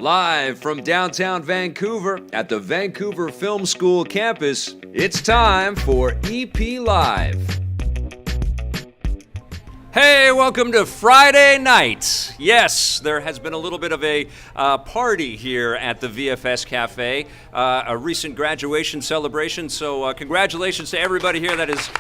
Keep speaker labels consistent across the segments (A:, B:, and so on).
A: Live from downtown Vancouver at the Vancouver Film School campus, it's time for EP Live. Hey, welcome to Friday night. Yes, there has been a little bit of a party here at the VFS Cafe, a recent graduation celebration, so congratulations to everybody here that is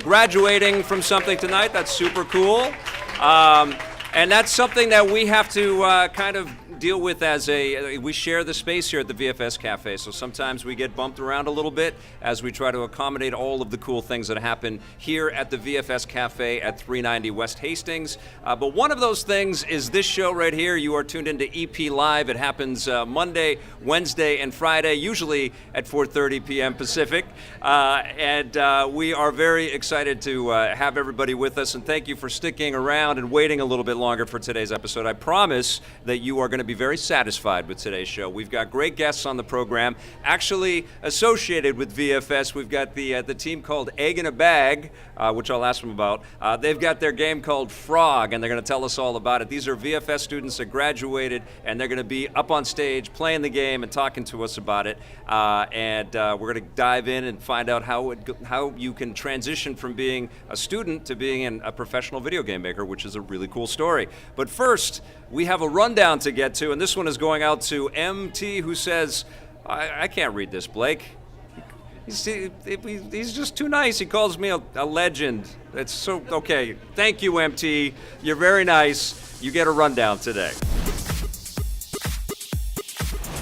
A: graduating from something tonight. That's super cool. And that's something that we have to kind of deal with as we share the space here at the VFS Cafe, so sometimes we get bumped around a little bit as we try to accommodate all of the cool things that happen here at the VFS Cafe at 390 West Hastings. But one of those things is this show right here. You are tuned into EP Live. It happens Monday, Wednesday, and Friday, usually at 4:30 p.m. Pacific. And we are very excited to have everybody with us, and thank you for sticking around and waiting a little bit longer for today's episode. I promise that you are going to be very satisfied with today's show. We've got great guests on the program, actually associated with VFS. We've got the team called Egg in a Bag, which I'll ask them about. They've got their game called Frog, and they're going to tell us all about it. These are VFS students that graduated, and they're going to be up on stage playing the game and talking to us about it. And we're going to dive in and find out how you can transition from being a student to being a professional video game maker, which is a really cool story. But first, we have a rundown to get to, and this one is going out to MT, who says, I can't read this, Blake. He's just too nice. He calls me a legend. It's so, okay. Thank you, MT. You're very nice. You get a rundown today.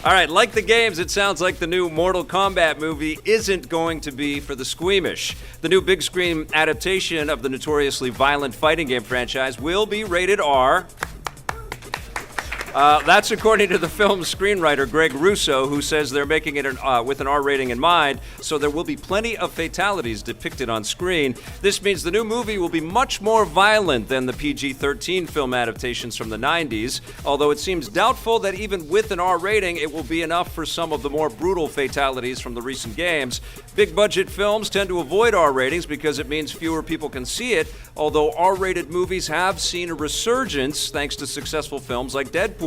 A: All right, like the games, it sounds like the new Mortal Kombat movie isn't going to be for the squeamish. The new big screen adaptation of the notoriously violent fighting game franchise will be rated R. That's according to the film's screenwriter, Greg Russo, who says they're making it with an R rating in mind, so there will be plenty of fatalities depicted on screen. This means the new movie will be much more violent than the PG-13 film adaptations from the 90s, although it seems doubtful that even with an R rating, it will be enough for some of the more brutal fatalities from the recent games. Big-budget films tend to avoid R ratings because it means fewer people can see it, although R-rated movies have seen a resurgence thanks to successful films like Deadpool.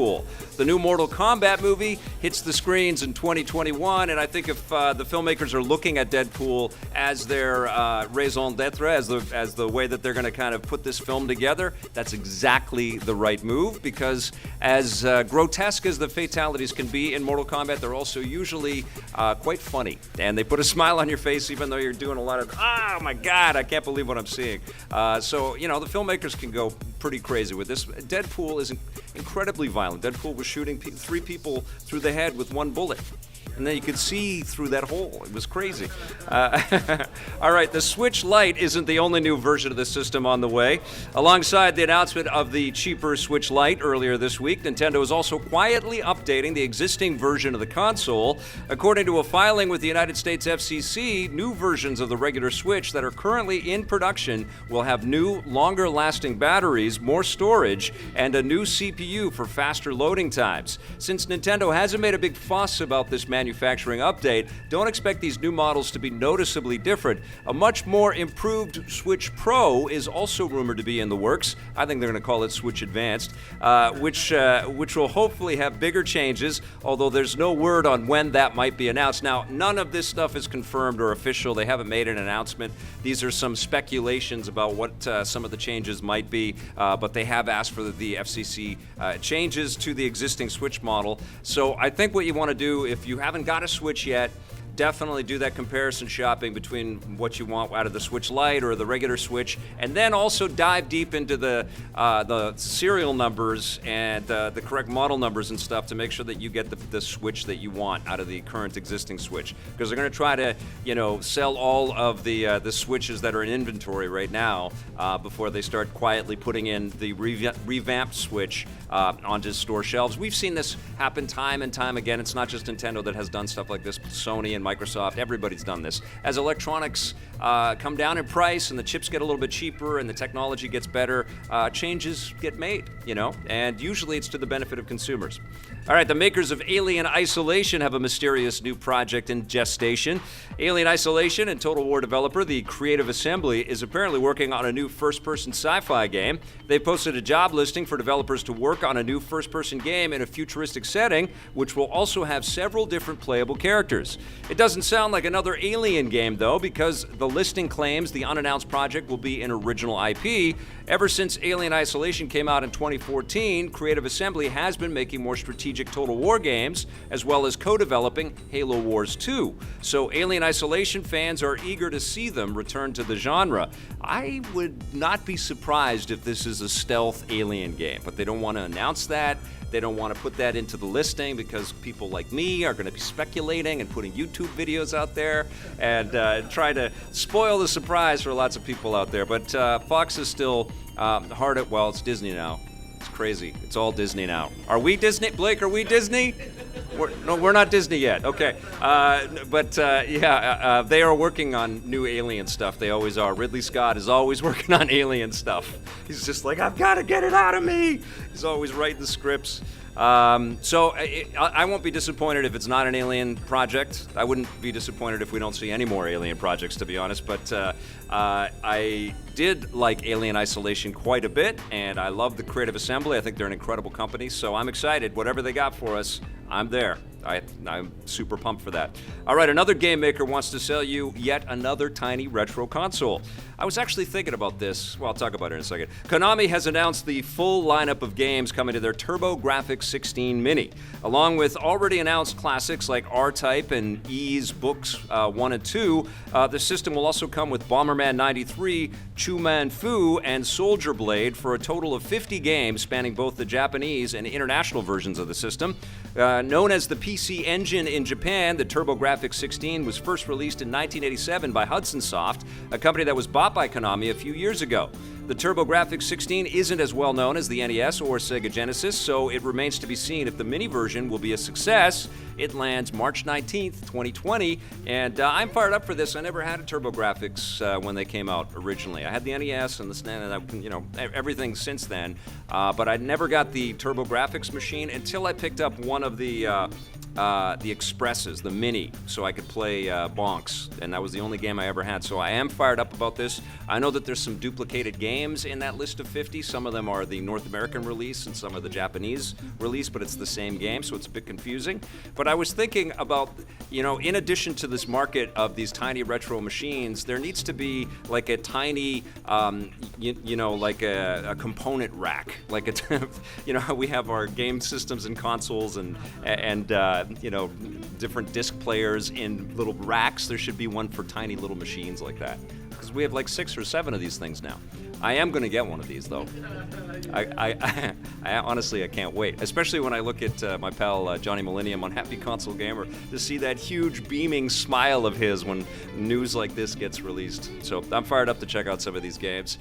A: The new Mortal Kombat movie hits the screens in 2021, and I think if the filmmakers are looking at Deadpool as their raison d'etre, as the way that they're going to kind of put this film together, that's exactly the right move, because as grotesque as the fatalities can be in Mortal Kombat, they're also usually quite funny, and they put a smile on your face even though you're doing a lot of, oh my God, I can't believe what I'm seeing. So, you know, the filmmakers can go pretty crazy with this. Deadpool is incredibly violent. Deadpool was shooting 3 people through the head with 1 bullet. And then you could see through that hole. It was crazy. All right, the Switch Lite isn't the only new version of the system on the way. Alongside the announcement of the cheaper Switch Lite earlier this week, Nintendo is also quietly updating the existing version of the console. According to a filing with the United States FCC, new versions of the regular Switch that are currently in production will have new, longer-lasting batteries, more storage, and a new CPU for faster loading times. Since Nintendo hasn't made a big fuss about this manufacturing update, don't expect these new models to be noticeably different. A much more improved Switch Pro is also rumored to be in the works. I think they're going to call it Switch Advanced, which will hopefully have bigger changes, although there's no word on when that might be announced. Now, none of this stuff is confirmed or official. They haven't made an announcement. These are some speculations about what some of the changes might be, but they have asked for the FCC changes to the existing Switch model. So I think what you want to do, if you haven't got a Switch yet, definitely do that comparison shopping between what you want out of the Switch Lite or the regular Switch, and then also dive deep into the serial numbers and the correct model numbers and stuff to make sure that you get the Switch that you want out of the current existing Switch, because they're going to try to, you know, sell all of the Switches that are in inventory right now before they start quietly putting in the revamped Switch onto store shelves. We've seen this happen time and time again. It's not just Nintendo that has done stuff like this. Sony and Microsoft, everybody's done this. As electronics come down in price and the chips get a little bit cheaper and the technology gets better, changes get made, and usually it's to the benefit of consumers. All right, the makers of Alien Isolation have a mysterious new project in gestation. Alien Isolation and Total War developer, the Creative Assembly, is apparently working on a new first-person sci-fi game. They posted a job listing for developers to work on a new first-person game in a futuristic setting, which will also have several different playable characters. It doesn't sound like another Alien game, though, because the listing claims the unannounced project will be an original IP. Ever since Alien Isolation came out in 2014, Creative Assembly has been making more strategic Total War games, as well as co-developing Halo Wars 2. So Alien Isolation fans are eager to see them return to the genre. I would not be surprised if this is a stealth Alien game, but they don't want to announce that. They don't want to put that into the listing because people like me are going to be speculating and putting YouTube videos out there and try to spoil the surprise for lots of people out there. But Fox is still hard at, well, it's Disney now. It's crazy. It's all Disney now. Are we Disney? Blake, are we Disney? We're not Disney yet. Okay. They are working on new Alien stuff. They always are. Ridley Scott is always working on Alien stuff. He's just like, I've got to get it out of me. He's always writing the scripts. I won't be disappointed if it's not an Alien project. I wouldn't be disappointed if we don't see any more Alien projects, to be honest. But I did like Alien Isolation quite a bit, and I love the Creative Assembly. I think they're an incredible company, so I'm excited. Whatever they got for us, I'm there. I'm super pumped for that. All right, another game maker wants to sell you yet another tiny retro console. I was actually thinking about this. Well, I'll talk about it in a second. Konami has announced the full lineup of games coming to their TurboGrafx 16 Mini. Along with already announced classics like R-Type and Ys Books 1 and 2, the system will also come with Bomberman 93, Chu-Man Fu, and Soldier Blade for a total of 50 games spanning both the Japanese and international versions of the system. Known as the PC Engine in Japan, the TurboGrafx 16 was first released in 1987 by Hudson Soft, a company that was bought by Konami a few years ago. The TurboGrafx 16 isn't as well known as the NES or Sega Genesis, so it remains to be seen if the mini version will be a success. It lands March 19th, 2020, and I'm fired up for this. I never had a TurboGrafx when they came out originally. I had the NES and the SNES and everything since then, but I never got the TurboGrafx machine until I picked up one of the Expresses, the Mini, so I could play Bonks, and that was the only game I ever had. So I am fired up about this. I know that there's some duplicated games in that list of 50. Some of them are the North American release and some are the Japanese release, but it's the same game, so it's a bit confusing. But I was thinking about, in addition to this market of these tiny retro machines, there needs to be like a tiny, like a component rack. Like how we have our game systems and consoles and different disc players in little racks. There should be one for tiny little machines like that, because we have like 6 or 7 of these things now. I am going to get one of these, though. I honestly, I can't wait, especially when I look at my pal Johnny Millennium on Happy Console Gamer to see that huge beaming smile of his when news like this gets released. So I'm fired up to check out some of these games.